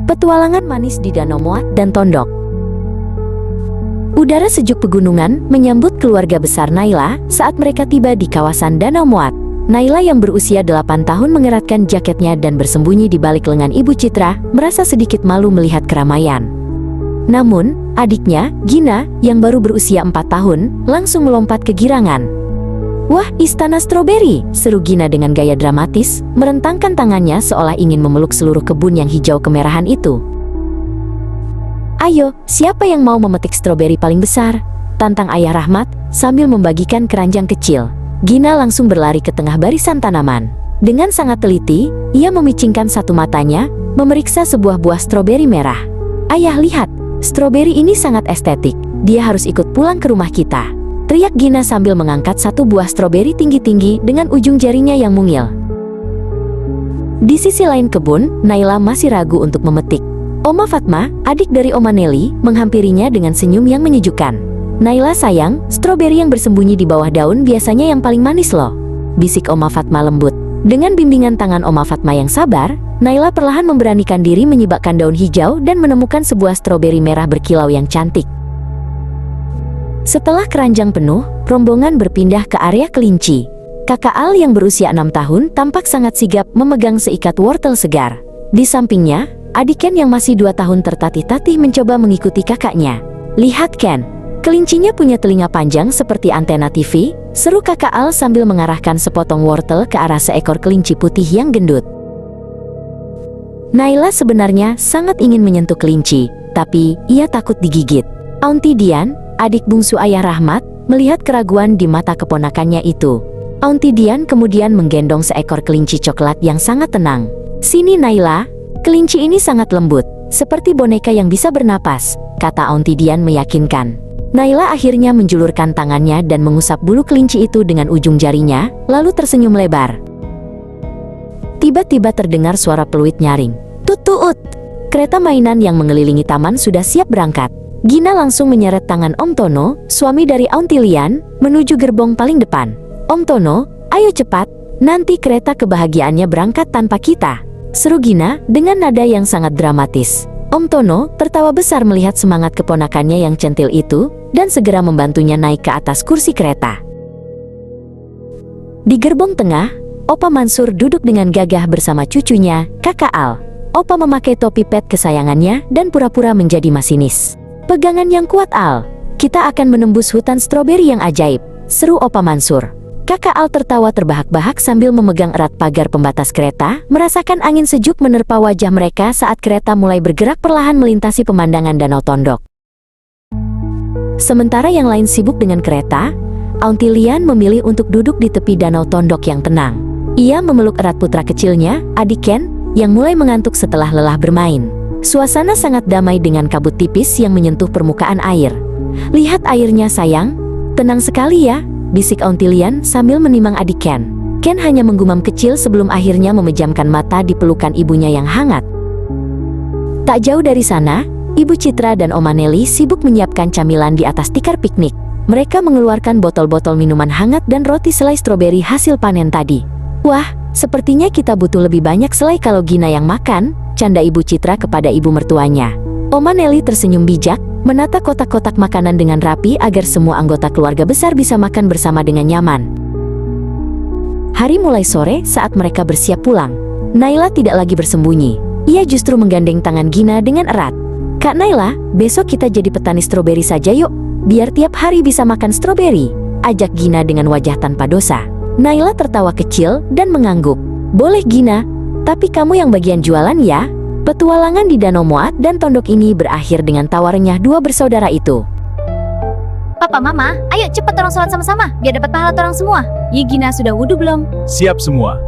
Petualangan manis di Danau Moat dan Tondok. Udara sejuk pegunungan menyambut keluarga besar Naila saat mereka tiba di kawasan Danau Moat. Naila yang berusia 8 tahun mengeratkan jaketnya dan bersembunyi di balik lengan Ibu Citra, merasa sedikit malu melihat keramaian. Namun, adiknya, Gina, yang baru berusia 4 tahun, langsung melompat kegirangan. "Wah, istana stroberi!" seru Gina dengan gaya dramatis, merentangkan tangannya seolah ingin memeluk seluruh kebun yang hijau kemerahan itu. "Ayo, siapa yang mau memetik stroberi paling besar?" tantang Ayah Rahmat sambil membagikan keranjang kecil. Gina langsung berlari ke tengah barisan tanaman. Dengan sangat teliti, ia memicingkan satu matanya, memeriksa sebuah buah stroberi merah. "Ayah, lihat, stroberi ini sangat estetik. Dia harus ikut pulang ke rumah kita," teriak Gina sambil mengangkat satu buah stroberi tinggi-tinggi dengan ujung jarinya yang mungil. Di sisi lain kebun, Naila masih ragu untuk memetik. Oma Fatma, adik dari Oma Nelly, menghampirinya dengan senyum yang menyejukkan. "Naila sayang, stroberi yang bersembunyi di bawah daun biasanya yang paling manis loh," bisik Oma Fatma lembut. Dengan bimbingan tangan Oma Fatma yang sabar, Naila perlahan memberanikan diri menyibakkan daun hijau dan menemukan sebuah stroberi merah berkilau yang cantik. Setelah keranjang penuh, rombongan berpindah ke area kelinci. Kakak Al yang berusia 6 tahun tampak sangat sigap memegang seikat wortel segar. Di sampingnya, adik Ken yang masih 2 tahun tertatih-tatih mencoba mengikuti kakaknya. "Lihat Ken, kelincinya punya telinga panjang seperti antena TV," seru kakak Al sambil mengarahkan sepotong wortel ke arah seekor kelinci putih yang gendut. Naila sebenarnya sangat ingin menyentuh kelinci, tapi ia takut digigit. Aunty Dian, adik bungsu Ayah Rahmat, melihat keraguan di mata keponakannya itu. Aunty Dian kemudian menggendong seekor kelinci coklat yang sangat tenang. "Sini Naila, kelinci ini sangat lembut, seperti boneka yang bisa bernapas," kata Aunty Dian meyakinkan. Naila akhirnya menjulurkan tangannya dan mengusap bulu kelinci itu dengan ujung jarinya, lalu tersenyum lebar. Tiba-tiba terdengar suara peluit nyaring. "Tut-tut!" Kereta mainan yang mengelilingi taman sudah siap berangkat. Gina langsung menyeret tangan Om Tono, suami dari Aunty Lian, menuju gerbong paling depan. "Om Tono, ayo cepat, nanti kereta kebahagiaannya berangkat tanpa kita," seru Gina dengan nada yang sangat dramatis. Om Tono tertawa besar melihat semangat keponakannya yang centil itu, dan segera membantunya naik ke atas kursi kereta. Di gerbong tengah, Opa Mansur duduk dengan gagah bersama cucunya, Kakak Al. Opa memakai topi pet kesayangannya dan pura-pura menjadi masinis. "Pegangan yang kuat Al, kita akan menembus hutan stroberi yang ajaib," seru Opa Mansur. Kakak Al tertawa terbahak-bahak sambil memegang erat pagar pembatas kereta, merasakan angin sejuk menerpa wajah mereka saat kereta mulai bergerak perlahan melintasi pemandangan Danau Tondok. Sementara yang lain sibuk dengan kereta, Aunty Lian memilih untuk duduk di tepi Danau Tondok yang tenang. Ia memeluk erat putra kecilnya, adik Ken, yang mulai mengantuk setelah lelah bermain. Suasana sangat damai dengan kabut tipis yang menyentuh permukaan air. "Lihat airnya sayang, tenang sekali ya," bisik Aunty Lian sambil menimang adik Ken. Ken hanya menggumam kecil sebelum akhirnya memejamkan mata di pelukan ibunya yang hangat. Tak jauh dari sana, Ibu Citra dan Oma Nelly sibuk menyiapkan camilan di atas tikar piknik. Mereka mengeluarkan botol-botol minuman hangat dan roti selai stroberi hasil panen tadi. "Wah, sepertinya kita butuh lebih banyak selai kalau Gina yang makan," canda Ibu Citra kepada ibu mertuanya. Oma Nelly tersenyum bijak, menata kotak-kotak makanan dengan rapi agar semua anggota keluarga besar bisa makan bersama dengan nyaman. Hari mulai sore saat mereka bersiap pulang. Naila tidak lagi bersembunyi. Ia justru menggandeng tangan Gina dengan erat. "Kak Naila, besok kita jadi petani stroberi saja yuk, biar tiap hari bisa makan stroberi," ajak Gina dengan wajah tanpa dosa. Naila tertawa kecil dan mengangguk. "Boleh Gina, tapi kamu yang bagian jualan ya." Petualangan di Danau Moat dan Tondok ini berakhir dengan tawarnya dua bersaudara itu. "Papa, Mama, ayo cepat orang sholat sama-sama, biar dapat pahala orang semua." "Ye Gina, sudah wudhu belum?" Siap semua.